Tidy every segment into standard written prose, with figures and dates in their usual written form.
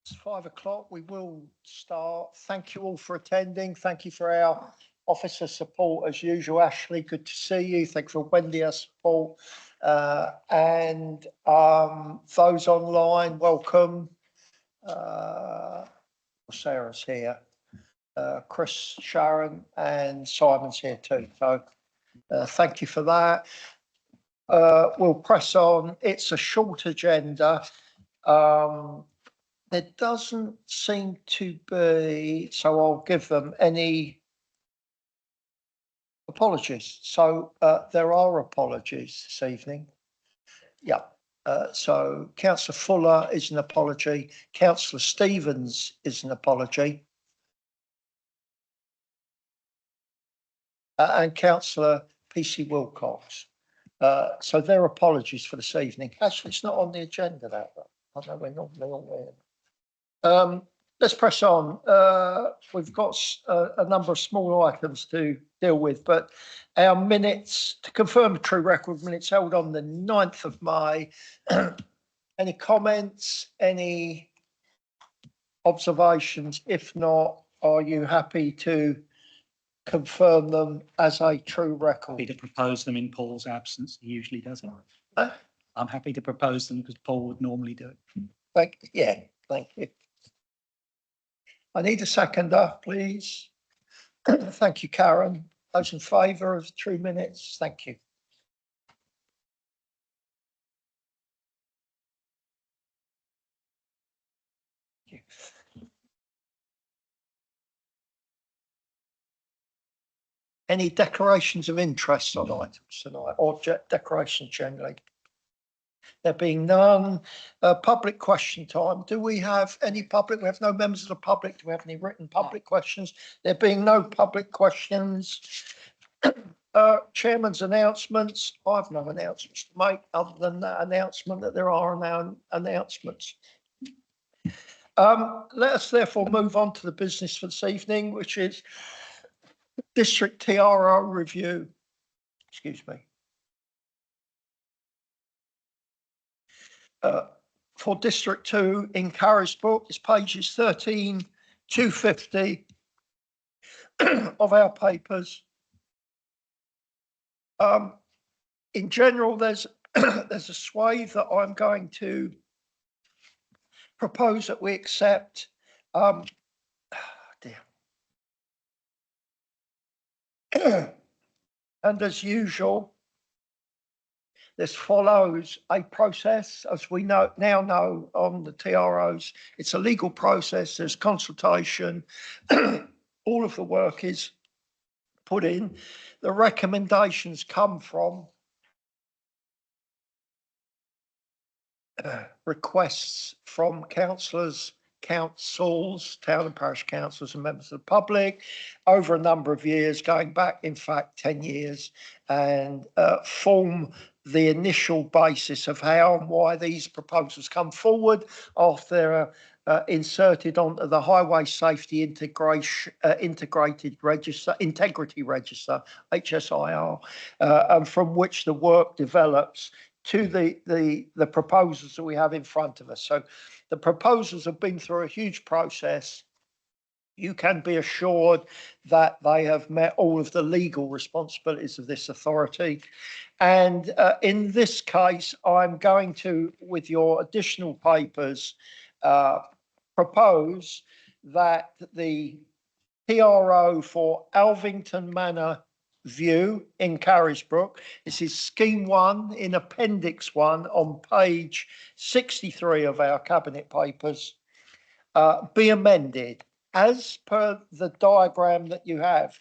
It's 5 o'clock. We will start. Thank you all for attending. Thank you for our officer support as usual. Ashley, good to see you. Thanks for Wendy, our support. And those online, welcome. Sarah's here. Chris, Sharon, and Simon's here too. So thank you for that. We'll press on. It's a short agenda. There doesn't seem to be, so I'll give them any apologies. So there are apologies this evening. Yeah. So Councillor Fuller is an apology. Councillor Stevens is an apology. And Councillor PC Wilcox. So their apologies for this evening. Actually, it's not on the agenda, that. I know we're normally all there. Let's press on. We've got a number of small items to deal with, but our minutes, to confirm a true record minutes held on the 9th of May. Any comments, any observations? If not, are you happy to confirm them as a true record? Happy to propose them in Paul's absence. He usually does it. Uh, I'm happy to propose them because Paul would normally do it. Thank you. I need a seconder, please. Thank you, Karen. Those in favour of true minutes, thank you. Thank you. Any declarations of interest on items tonight, or declarations generally? There being none, public question time. Do we have any public? We have no members of the public. Do we have any written public questions? There being no public questions, chairman's announcements. I have no announcements to make other than that announcement that there are no announcements. Let us therefore move on to the business for this evening, which is District TRO review. Excuse me. For District 2 in Carisbrooke, it's pages 13 to 50 of our papers. In general, there's a swathe that I'm going to propose that we accept. And as usual, this follows a process, as we now know on the TROs. It's a legal process. There's consultation. All of the work is put in. The recommendations come from requests from councillors, councils, town and parish councils and members of the public over a number of years, going back, in fact, 10 years, and form the initial basis of how and why these proposals come forward after they're inserted onto the Highway Safety Integrated Register, Integrity Register, HSIR, and from which the work develops to the proposals that we have in front of us. So the proposals have been through a huge process. You can be assured that they have met all of the legal responsibilities of this authority. And in this case, I'm going to, with your additional papers, propose that the PRO for Alvington Manor View in Carisbrooke, this is Scheme 1 in Appendix 1 on page 63 of our cabinet papers, be amended as per the diagram that you have.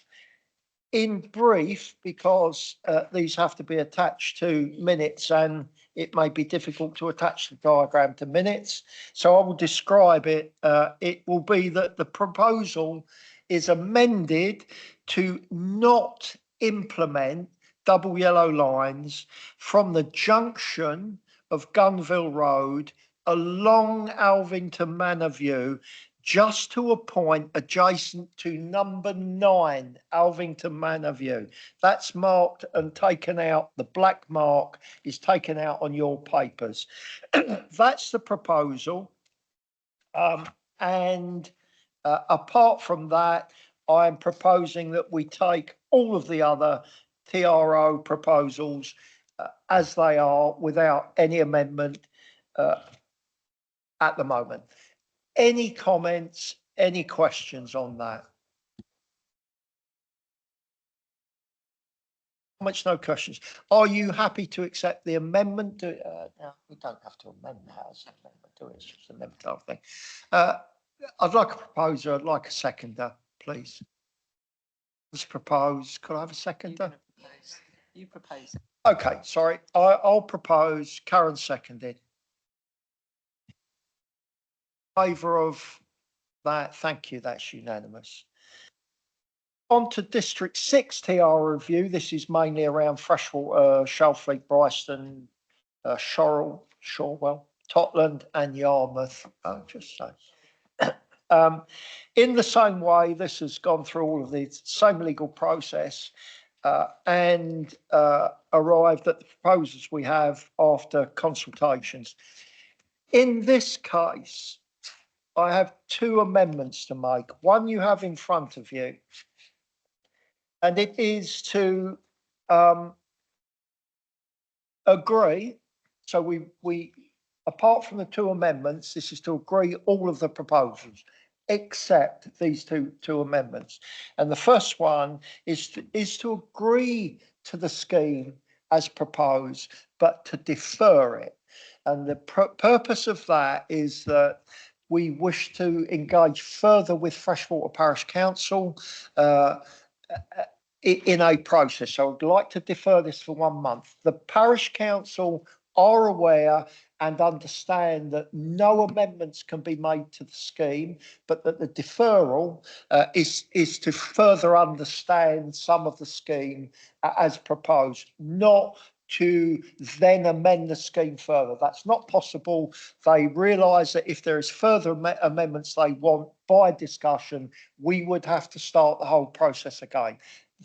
In brief, because these have to be attached to minutes and it may be difficult to attach the diagram to minutes, so I will describe it. It will be that the proposal is amended to not implement double yellow lines from the junction of Gunville Road along Alvington Manor View just to a point adjacent to number 9 Alvington Manor View. That's marked and taken out. The black mark is taken out on your papers. That's the proposal. And apart from that, I'm proposing that we take all of the other TRO proposals as they are without any amendment at the moment. Any comments, any questions on that? Much no questions. Are you happy to accept the amendment? No, we don't have to amend the house amendment, do it? It's just an amendment thing. I'd like a proposer, I'd like a seconder, please. Was proposed. Could I have a seconder? You propose. Okay, sorry. I'll propose. Karen seconded. Favour of that? Thank you. That's unanimous. On to District 6 TR review. This is mainly around Freshwater, Shalfleet, Brighstone, Shorwell, Totland and Yarmouth. Just so. In the same way, this has gone through all of the same legal process and arrived at the proposals we have after consultations. In this case, I have two amendments to make. One you have in front of you, and it is to agree. So we apart from the two amendments, this is to agree all of the proposals except these two amendments. And the first one is to agree to the scheme as proposed, but to defer it. And the purpose of that is that we wish to engage further with Freshwater Parish Council in a process. So I'd like to defer this for 1 month. The Parish Council are aware and understand that no amendments can be made to the scheme, but that the deferral is to further understand some of the scheme as proposed, not to then amend the scheme further. That's not possible. They realise that if there is further amendments they want by discussion, we would have to start the whole process again.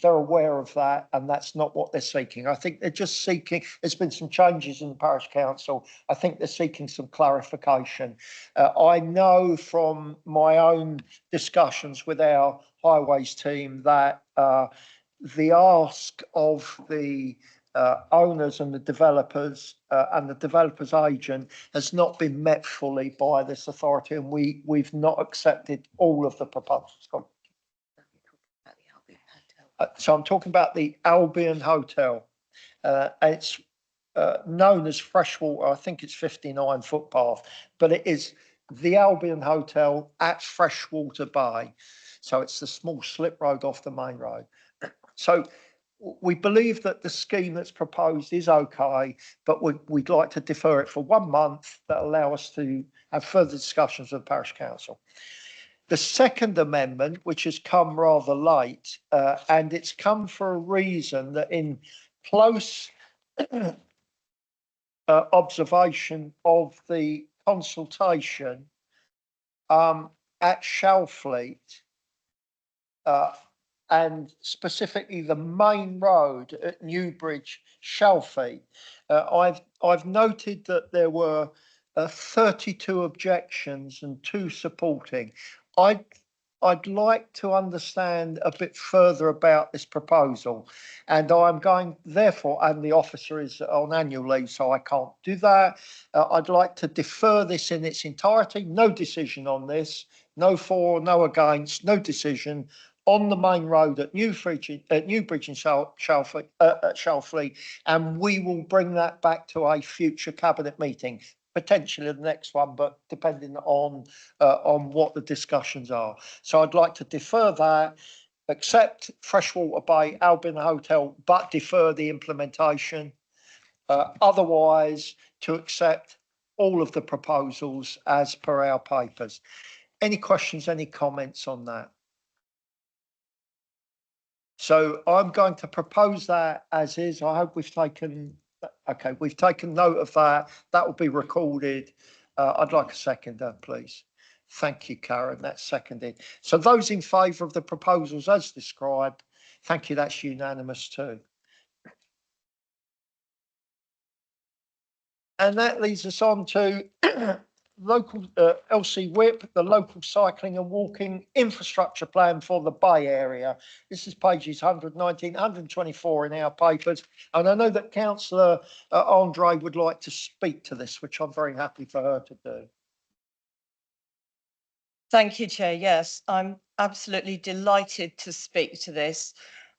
They're aware of that, and that's not what they're seeking. I think they're just seeking, there's been some changes in the Parish Council. I think they're seeking some clarification. I know from my own discussions with our highways team that the ask of the owners and the developers and the developer's agent has not been met fully by this authority, and we've not accepted all of the proposals. So I'm talking about the Albion Hotel. It's known as Freshwater. I think it's 59 footpath, but it is the Albion Hotel at Freshwater Bay. So it's the small slip road off the main road. So we believe that the scheme that's proposed is okay, but we'd like to defer it for 1 month that allow us to have further discussions with the Parish Council. The second amendment, which has come rather late, and it's come for a reason that in close observation of the consultation at Shalfleet, and specifically the main road at Newbridge, Shalfleet, I've noted that there were 32 objections and 2 supporting. I'd like to understand a bit further about this proposal, and I'm going, therefore, and the officer is on annual leave, so I can't do that. I'd like to defer this in its entirety. No decision on this. No for, no against, no decision on the main road at Newbridge and Shalfleet, and we will bring that back to a future cabinet meeting. Potentially the next one, but depending on what the discussions are. So I'd like to defer that, accept Freshwater Bay Albion Hotel, but defer the implementation. Otherwise, to accept all of the proposals as per our papers. Any questions, any comments on that? So I'm going to propose that as is. I hope we've taken note of that. That will be recorded. I'd like a seconder, please. Thank you, Karen. That's seconded. So those in favour of the proposals as described, thank you. That's unanimous too. And that leads us on to local LCWIP, the local cycling and walking infrastructure plan for the Bay area. This is pages 119, 124 in our papers. And I know that Councillor Andre would like to speak to this, which I'm very happy for her to do. Thank you, Chair. Yes, I'm absolutely delighted to speak to this.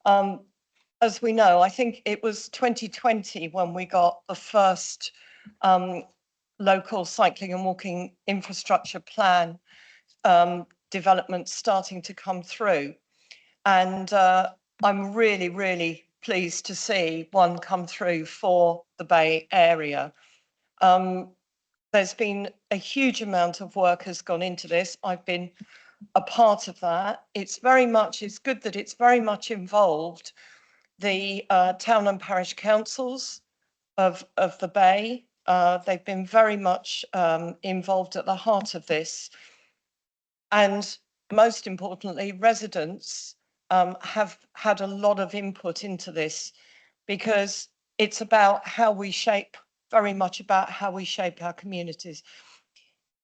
As we know, I think it was 2020 when we got the first local cycling and walking infrastructure plan development starting to come through. And I'm really, really pleased to see one come through for the Bay area. There's been a huge amount of work has gone into this. I've been a part of that. It's good that it's very much involved the town and parish councils of the Bay. They've been very much involved at the heart of this. And most importantly, residents have had a lot of input into this because it's about how we shape, very much about how we shape our communities.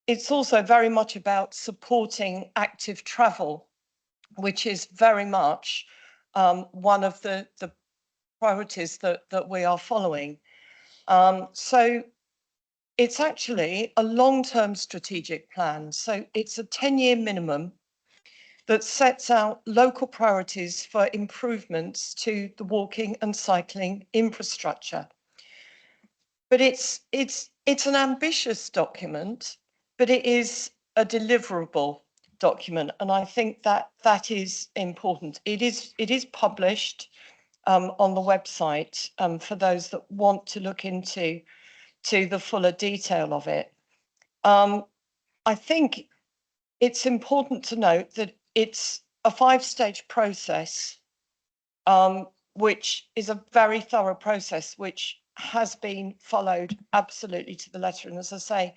It's also very much about supporting active travel, which is very much one of the priorities that we are following. So it's actually a long-term strategic plan. So it's a 10-year minimum that sets out local priorities for improvements to the walking and cycling infrastructure. But it's an ambitious document, but it is a deliverable document, and I think that is important. It is published on the website for those that want to look into the fuller detail of it. I think it's important to note that it's a 5-stage process, which is a very thorough process, which has been followed absolutely to the letter. And as I say,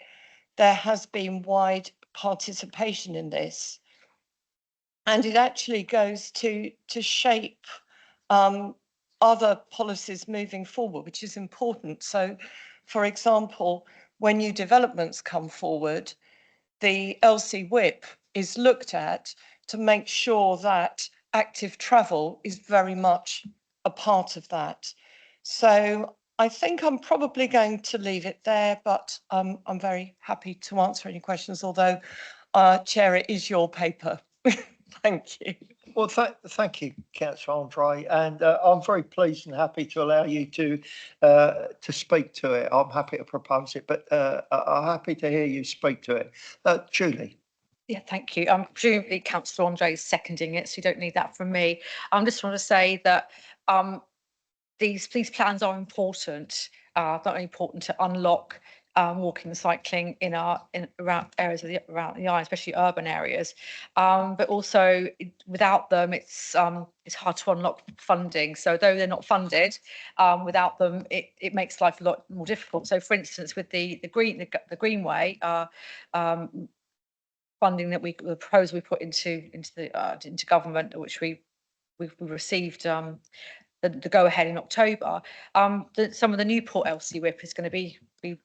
there has been wide participation in this. And it actually goes to shape other policies moving forward, which is important. So, for example, when new developments come forward, the LCWIP is looked at to make sure that active travel is very much a part of that. So I think I'm probably going to leave it there, but I'm very happy to answer any questions, although, Chair, it is your paper. Thank you. Well, thank you, Councillor Andre, and I'm very pleased and happy to allow you to speak to it. I'm happy to propose it, but I'm happy to hear you speak to it. Julie. Yeah, thank you. Presumably Councillor Andre is seconding it, so you don't need that from me. I just want to say that these plans are important. Not only important to unlock walking and cycling around areas of around the island, especially urban areas, but also without them, it's hard to unlock funding. So though they're not funded, without them, it makes life a lot more difficult. So, for instance, with the Greenway funding that the proposal we put into government, which we received the go ahead in October, some of the Newport LCWIP is going to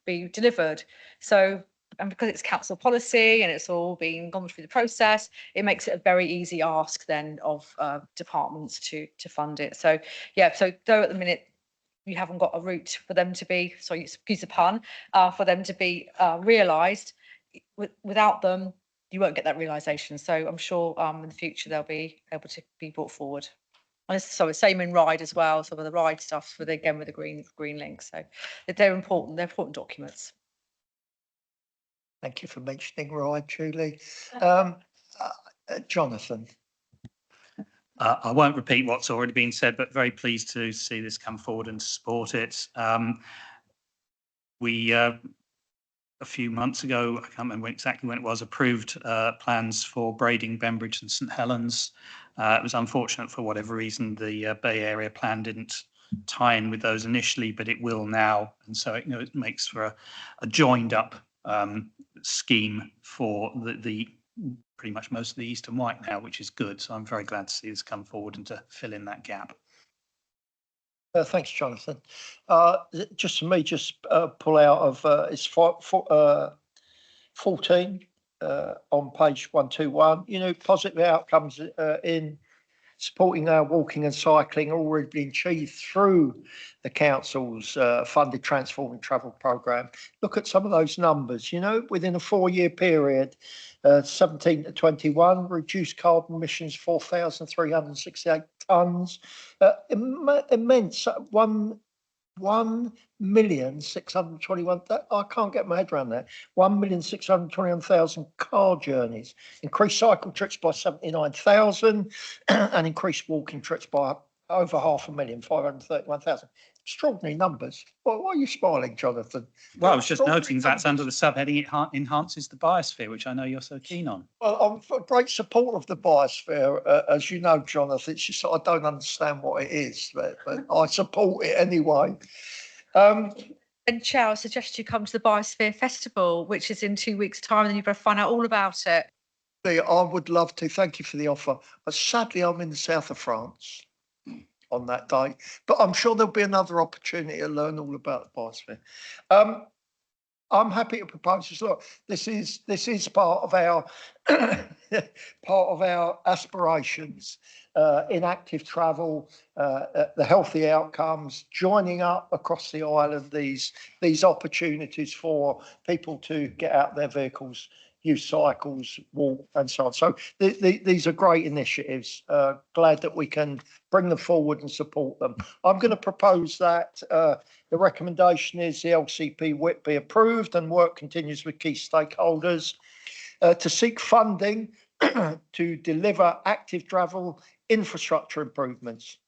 be delivered. So, and because it's council policy and it's all been gone through the process, it makes it a very easy ask then of departments to fund it. So yeah, so though at the minute you haven't got a route for them to be, sorry, excuse the pun, for them to be realised, without them you won't get that realisation. So I'm sure in the future they'll be able to be brought forward. And so same in ride as well. Some of the ride stuff with the green link. So they're important. They're important documents. Thank you for mentioning ride, Julie. Jonathan. I won't repeat what's already been said, but very pleased to see this come forward and to support it. We a few months ago, I can't remember exactly when it was, approved plans for Brading, Bembridge and St Helens. It was unfortunate for whatever reason the Bay Area plan didn't tie in with those initially, but it will now. And so it makes for a joined up scheme for the pretty much most of the East and White now, which is good. So I'm very glad to see this come forward and to fill in that gap. Thanks, Jonathan. Just for me, pull out of it's 14 on page 121. You know, positive outcomes in supporting our walking and cycling already been achieved through the council's funded Transforming Travel programme. Look at some of those numbers, you know, within a 4-year period, 17 to 21, reduced carbon emissions 4,368 tonnes, immense, 1,621,000. I can't get my head around that. 1,621,000 car journeys. Increased cycle trips by 79,000 and increased walking trips by over 500,000, 531,000. Extraordinary numbers. Why are you smiling, Jonathan? Well, I was just noting Extraordinary that's under the numbers. subheading, it enhances the biosphere, which I know you're so keen on. Well, I'm a great supporter of the biosphere, as you know, Jonathan. It's just I don't understand what it is, but I support it anyway. And Chair, I suggest you come to the Biosphere Festival, which is in 2 weeks' time, and you're going to find out all about it. I would love to. Thank you for the offer. But sadly, I'm in the south of France on that day. But I'm sure there'll be another opportunity to learn all about the biosphere. I'm happy to propose this. Look, this is part of our aspirations in active travel, the healthy outcomes, joining up across the island these opportunities for people to get out their vehicles, use cycles, walk, and so on. So these are great initiatives. Glad that we can bring them forward and support them. I'm going to propose that the recommendation is the LCWIP be approved and work continues with key stakeholders to seek funding to deliver active travel infrastructure improvements,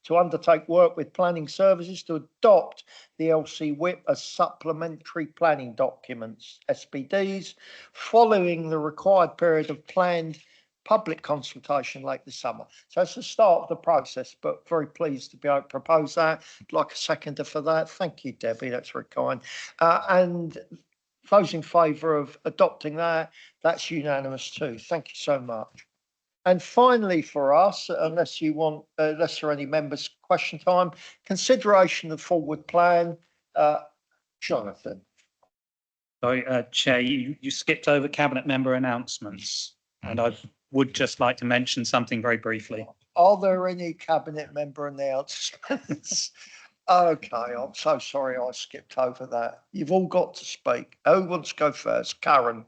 to undertake work with planning services to adopt the LCWIP as supplementary planning documents, SPDs, following the required period of planned public consultation late this summer. So it's the start of the process, but very pleased to be able to propose that. I'd like a seconder for that. Thank you, Debbie. That's very kind. And those in favour of adopting that, that's unanimous too. Thank you so much. And finally for us, unless there are any members' question time, consideration of forward plan. Jonathan. Sorry, Chair, you skipped over cabinet member announcements, and I would just like to mention something very briefly. Are there any cabinet member announcements? Okay, I'm so sorry I skipped over that. You've all got to speak. Who wants to go first? Karen.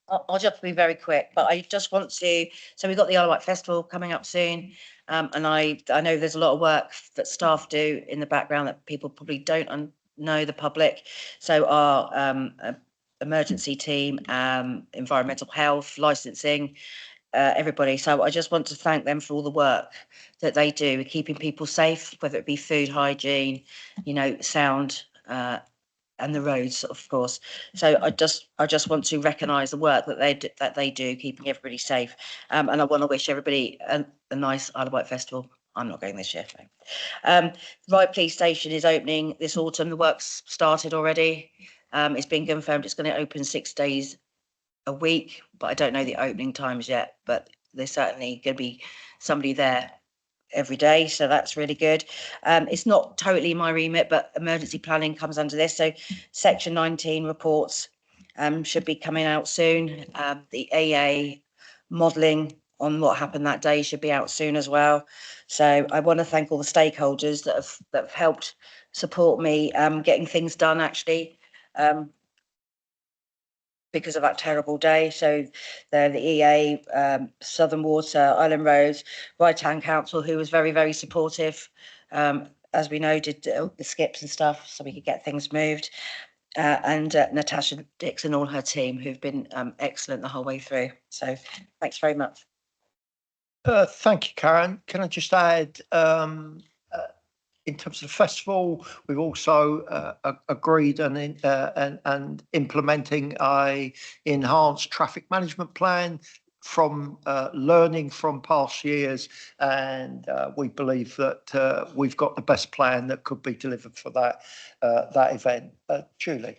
I'll just be very quick, but I just want to, so we've got the LCWIP Festival coming up soon. And I know there's a lot of work that staff do in the background that people probably don't know, the public. So our emergency team, environmental health, licensing, everybody. So I just want to thank them for all the work that they do, keeping people safe, whether it be food hygiene, sound, and the roads, of course. So I just want to recognise the work that they do, keeping everybody safe. And I want to wish everybody a nice LCWIP Festival. I'm not going this year. Ryde Police Station is opening this autumn. The work's started already. It's been confirmed it's going to open 6 days a week, but I don't know the opening times yet. But there's certainly going to be somebody there every day, so that's really good. It's not totally my remit, but emergency planning comes under this. So section 19 reports should be coming out soon. The AA modelling on what happened that day should be out soon as well. So I want to thank all the stakeholders that have helped support me getting things done actually. Because of that terrible day. So the EA, Southern Water, Island Roads, Ryde Town Council, who was very, very supportive, as we know, did the skips and stuff so we could get things moved. And Natasha Dix and all her team, who've been excellent the whole way through. So thanks very much. Thank you, Karen. Can I just add, in terms of the festival, we've also agreed and implementing a enhanced traffic management plan from learning from past years, and we believe that we've got the best plan that could be delivered for that event. Julie.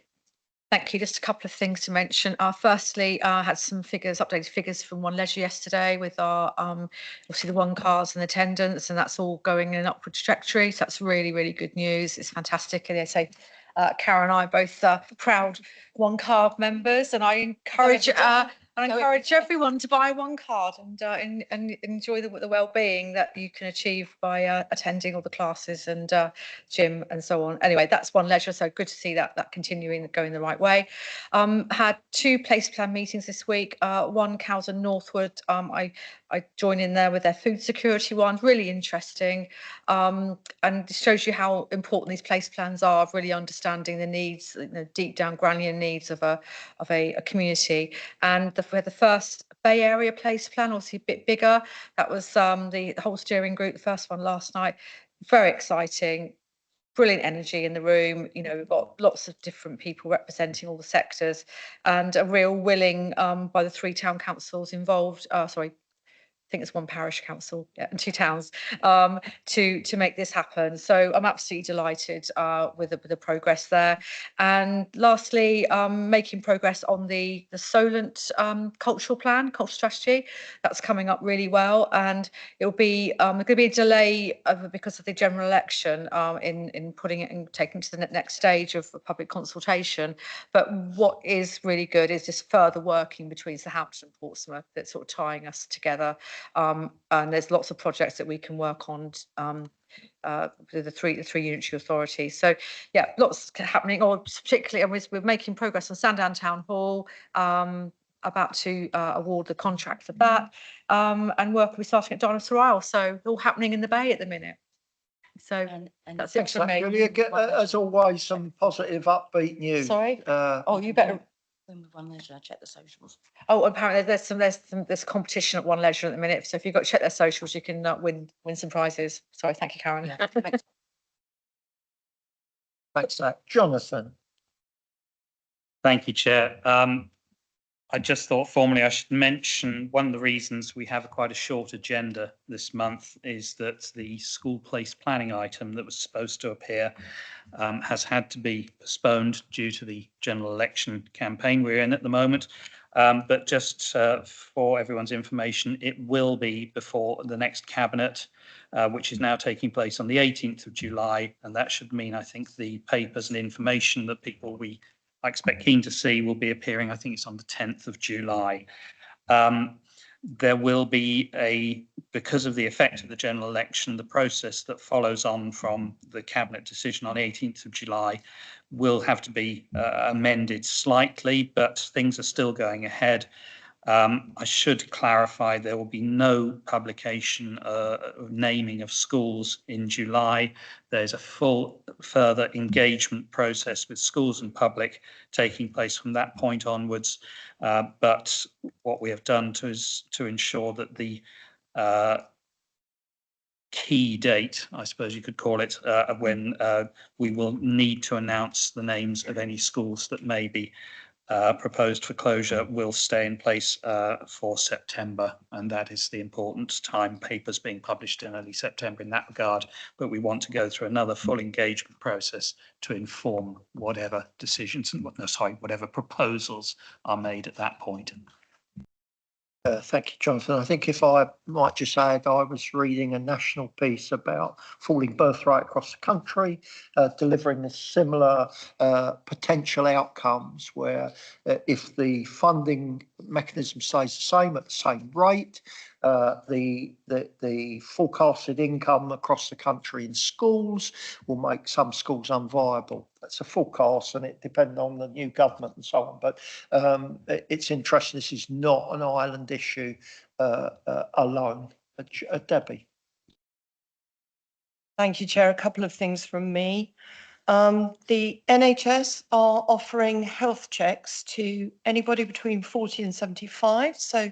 Thank you. Just a couple of things to mention. Firstly, I had some updated figures from One Leisure yesterday with our obviously the one cars and attendance, and that's all going in an upward trajectory. So that's really, really good news. It's fantastic. And they say Karen and I are both proud one card members, and I encourage everyone to buy one card and enjoy the well-being that you can achieve by attending all the classes and gym and so on. Anyway, that's One Leisure, so good to see that continuing, going the right way. Had 2 place plan meetings this week. One Cowes and Northwood. I join in there with their food security one, really interesting, and it shows you how important these place plans are, really understanding the needs, deep down granular needs of a community. And we had the first Bay Area place plan, obviously a bit bigger. That was the whole steering group, the first one last night. Very exciting. Brilliant energy in the room. We've got lots of different people representing all the sectors, and a real willing by the 3 town councils involved. I think it's 1 parish council, and 2 towns, to make this happen. So I'm absolutely delighted with the progress there. And lastly, making progress on the Solent cultural strategy. That's coming up really well, and it'll be going to be a delay because of the general election in putting it and taking it to the next stage of public consultation. But what is really good is this further working between Southampton and Portsmouth that's sort of tying us together. And there's lots of projects that we can work on with the three unitary authorities. So yeah, lots happening. Or particularly, we're making progress on Sandown Town Hall. About to award the contract for that, and work will be starting at Dinosaur Isle. So all happening in the Bay at the minute. So And that's it from me. Julia, as always, some positive, upbeat news. Sorry. You better. with One Leisure, I check the socials. Oh, apparently there's competition at One Leisure at the minute. So if you've got to check their socials, you can win some prizes. Sorry, thank you, Karen. Yeah. Thanks, Jonathan. Thank you, Chair. I just thought formally I should mention one of the reasons we have quite a short agenda this month is that the school place planning item that was supposed to appear has had to be postponed due to the general election campaign we're in at the moment. But just for everyone's information, it will be before the next cabinet, which is now taking place on the 18th of July. And that should mean, I think, the papers and information that people I expect keen to see will be appearing, I think it's on the 10th of July. There will be because of the effect of the general election, the process that follows on from the cabinet decision on 18th of July will have to be amended slightly, but things are still going ahead. I should clarify there will be no publication naming of schools in July. There's a full further engagement process with schools and public taking place from that point onwards. But what we have done is to ensure that the key date, I suppose you could call it, when we will need to announce the names of any schools that may be proposed for closure will stay in place for September, and that is the important time. Papers being published in early September in that regard, but we want to go through another full engagement process to inform whatever decisions and whatever proposals are made at that point. Thank you, Jonathan. I think if I might just add, I was reading a national piece about falling birth rate across the country, delivering the similar potential outcomes where if the funding mechanism stays the same at the same rate, the forecasted income across the country in schools will make some schools unviable. That's a forecast, and it depends on the new government and so on. But it's interesting. This is not an island issue alone. Debbie. Thank you, Chair. A couple of things from me. The NHS are offering health checks to anybody between 40 and 75. So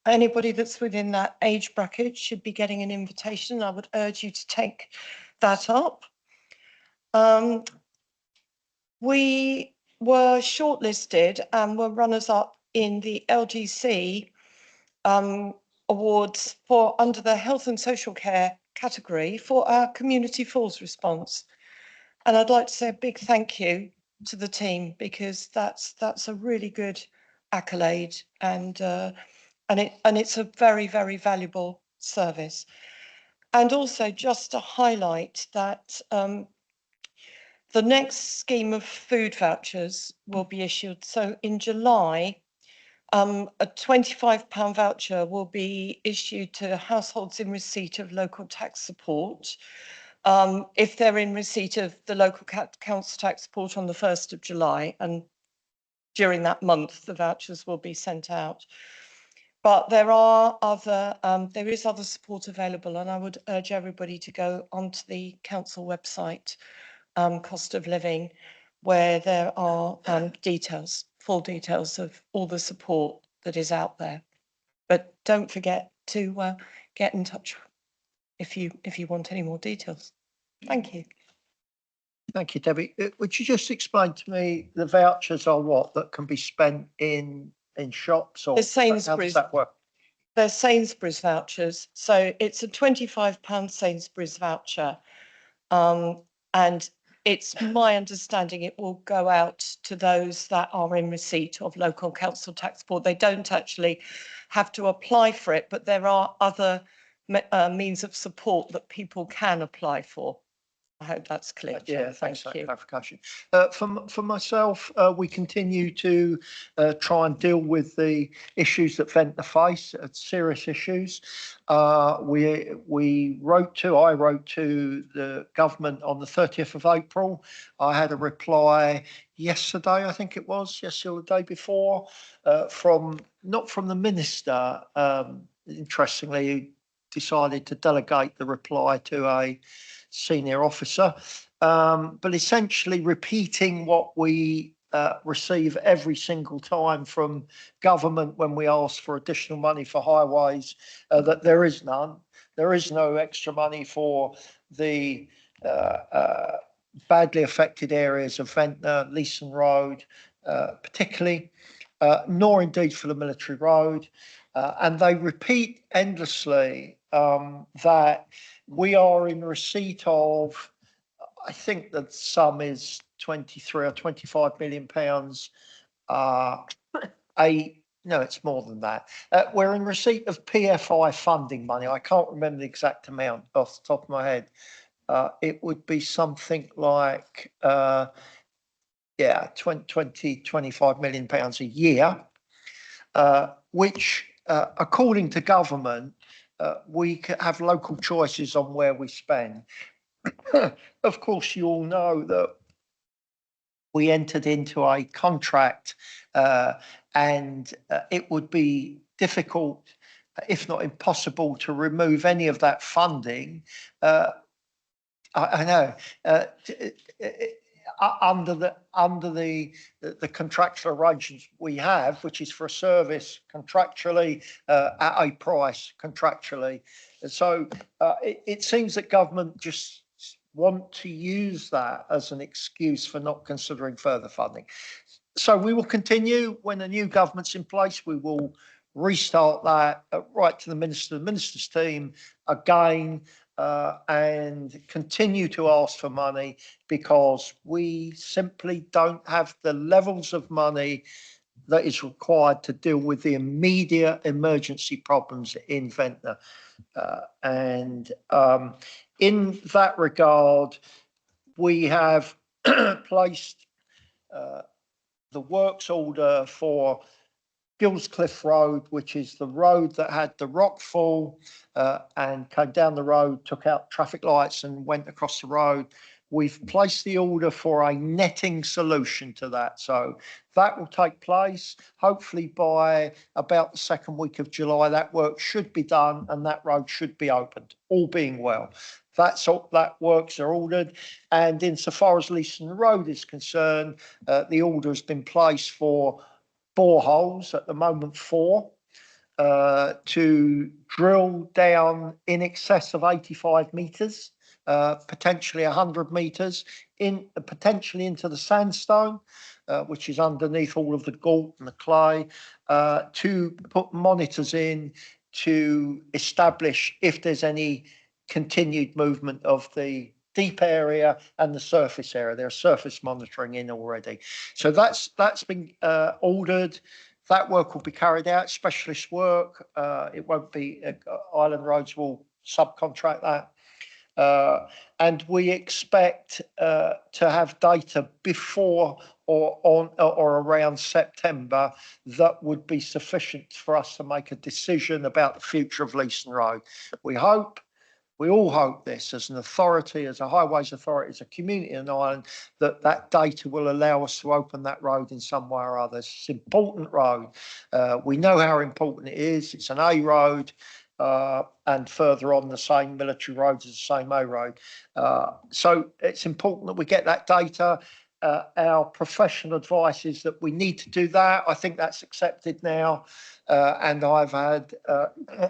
anybody that's within that age bracket should be getting an invitation. I would urge you to take that up. We were shortlisted and were runners-up in the LGC awards for under the health and social care category for our community falls response. And I'd like to say a big thank you to the team, because that's a really good accolade, and it's a very, very valuable service. And also just to highlight that The next scheme of food vouchers will be issued. So in July, a £25 voucher will be issued to households in receipt of local tax support. If they're in receipt of the local council tax support on the 1st of July, and during that month, the vouchers will be sent out. But there is other support available, and I would urge everybody to go onto the council website, cost of living, where there are full details of all the support that is out there. But don't forget to get in touch if you want any more details. Thank you. Thank you, Debbie. Would you just explain to me the vouchers are what that can be spent in shops, or The how does Sainsbury's. that work? They're Sainsbury's vouchers. So it's a £25 Sainsbury's voucher. And it's my understanding it will go out to those that are in receipt of local council tax support. They don't actually have to apply for it, but there are other means of support that people can apply for. I hope that's clear. Yeah, thanks for Thank that you. clarification. For myself, we continue to try and deal with the issues that Ventnor face, serious issues. I wrote to the government on the 30th of April. I had a reply yesterday, I think it was, yesterday or the day before, not from the minister, interestingly, who decided to delegate the reply to a senior officer, but essentially repeating what we receive every single time from government when we ask for additional money for highways, that there is none. There is no extra money for the badly affected areas of Ventnor, Leeson Road, particularly, nor indeed for the military road. And they repeat endlessly that we are in receipt of, I think the sum is 23 or 25 million pounds. No, it's more than that. We're in receipt of PFI funding money. I can't remember the exact amount off the top of my head. It would be something like, 25 million pounds a year, which, according to government, we have local choices on where we spend. Of course, you all know that we entered into a contract, and it would be difficult, if not impossible, to remove any of that funding. I know, under the contractual arrangements we have, which is for a service contractually, at a price contractually. So it seems that government just want to use that as an excuse for not considering further funding. So we will continue when the new government's in place. We will restart that, right to the minister's team again, and continue to ask for money, because we simply don't have the levels of money that is required to deal with the immediate emergency problems in Ventnor. And in that regard, we have placed the works order for Gillscliff Road, which is the road that had the rock fall, and came down the road, took out traffic lights and went across the road. We've placed the order for a netting solution to that. So that will take place hopefully by about the second week of July. That work should be done and that road should be opened, all being well. That's all, that works are ordered. And insofar as Leeson Road is concerned, the order has been placed for boreholes, at the moment 4, to drill down in excess of 85 metres, potentially 100 metres, potentially into the sandstone, which is underneath all of the galt and the clay, to put monitors in to establish if there's any continued movement of the deep area and the surface area. There's surface monitoring in already. So that's been ordered. That work will be carried out, specialist work. It won't be, Island Roads will subcontract that. And we expect to have data before or on or around September that would be sufficient for us to make a decision about the future of Leeson Road. We all hope this as an authority, as a highways authority, as a community in Ireland, that data will allow us to open that road in some way or other. It's an important road. We know how important it is. It's an A road. And further on, the same military roads as the same A road. So it's important that we get that data. Our professional advice is that we need to do that. I think that's accepted now. And I've had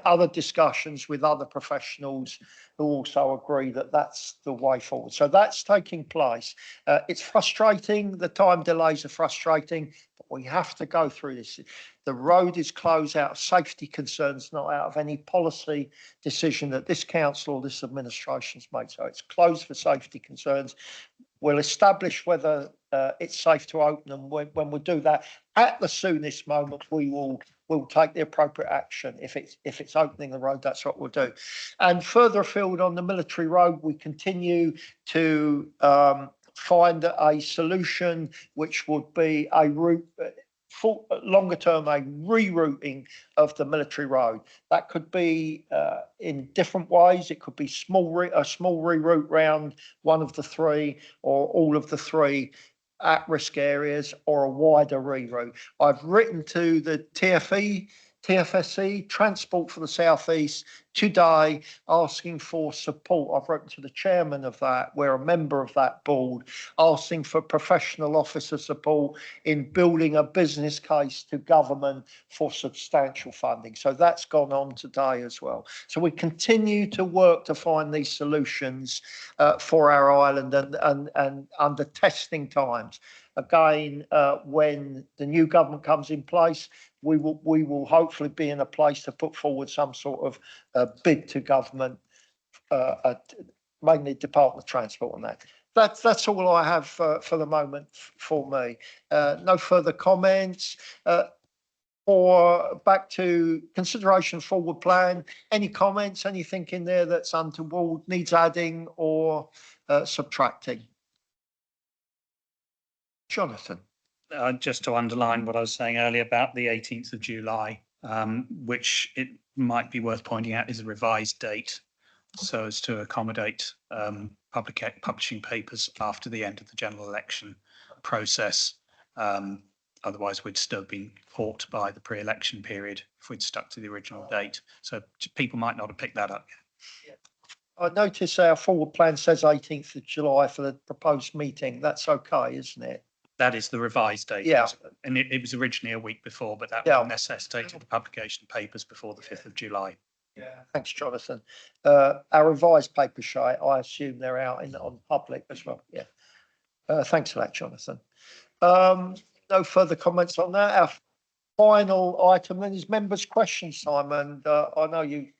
other discussions with other professionals who also agree that that's the way forward. So that's taking place. It's frustrating. The time delays are frustrating, but we have to go through this. The road is closed out of safety concerns, not out of any policy decision that this council or this administration's made. So it's closed for safety concerns. We'll establish whether it's safe to open, and when we do that, at the soonest moment, we'll take the appropriate action. If it's opening the road, that's what we'll do. And further afield on the military road, we continue to find a solution which would be a route. For longer term, a rerouting of the military road. That could be in different ways. It could be a small reroute round one of the three or all of the three at-risk areas, or a wider reroute. I've written to the TFSE, Transport for the South East, today asking for support. I've written to the chairman of that. We're a member of that board, asking for professional officer support in building a business case to government for substantial funding. So that's gone on today as well. So we continue to work to find these solutions for our island and under testing times. Again, when the new government comes in place, we will hopefully be in a place to put forward some sort of bid to government, mainly Department of Transport on that. That's all I have for the moment for me. No further comments. Or back to consideration forward plan. Any comments? Anything in there that's untoward, needs adding or subtracting? Jonathan. Just to underline what I was saying earlier about the 18th of July, which it might be worth pointing out is a revised date, so as to accommodate publishing papers after the end of the general election process. Otherwise, we'd still been caught by the pre-election period if we'd stuck to the original date. So people might not have picked that up yet. I notice our forward plan says 18th of July for the proposed meeting. That's okay, isn't it? That is the revised date. Yeah. And it was originally a week before, but that Yeah. necessitated the publication of papers before the 5th of July. Yeah. Thanks, Jonathan. Our revised papers show, I assume they're out on public as well. Yeah. Thanks for that, Jonathan. No further comments on that. Our final item then is members' questions time, and I know you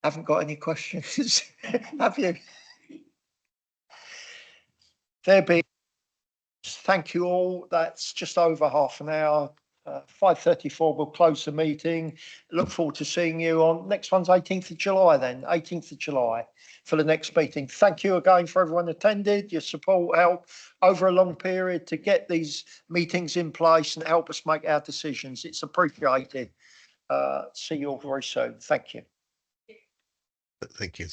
haven't got any questions, have you? There be. Thank you all. That's just over half an hour. 5:34, we'll close the meeting. Look forward to seeing you on next one's 18th of July then, 18th of July for the next meeting. Thank you again for everyone attended, your support, help over a long period to get these meetings in place and help us make our decisions. It's appreciated. See you all very soon. Thank you. Thank you.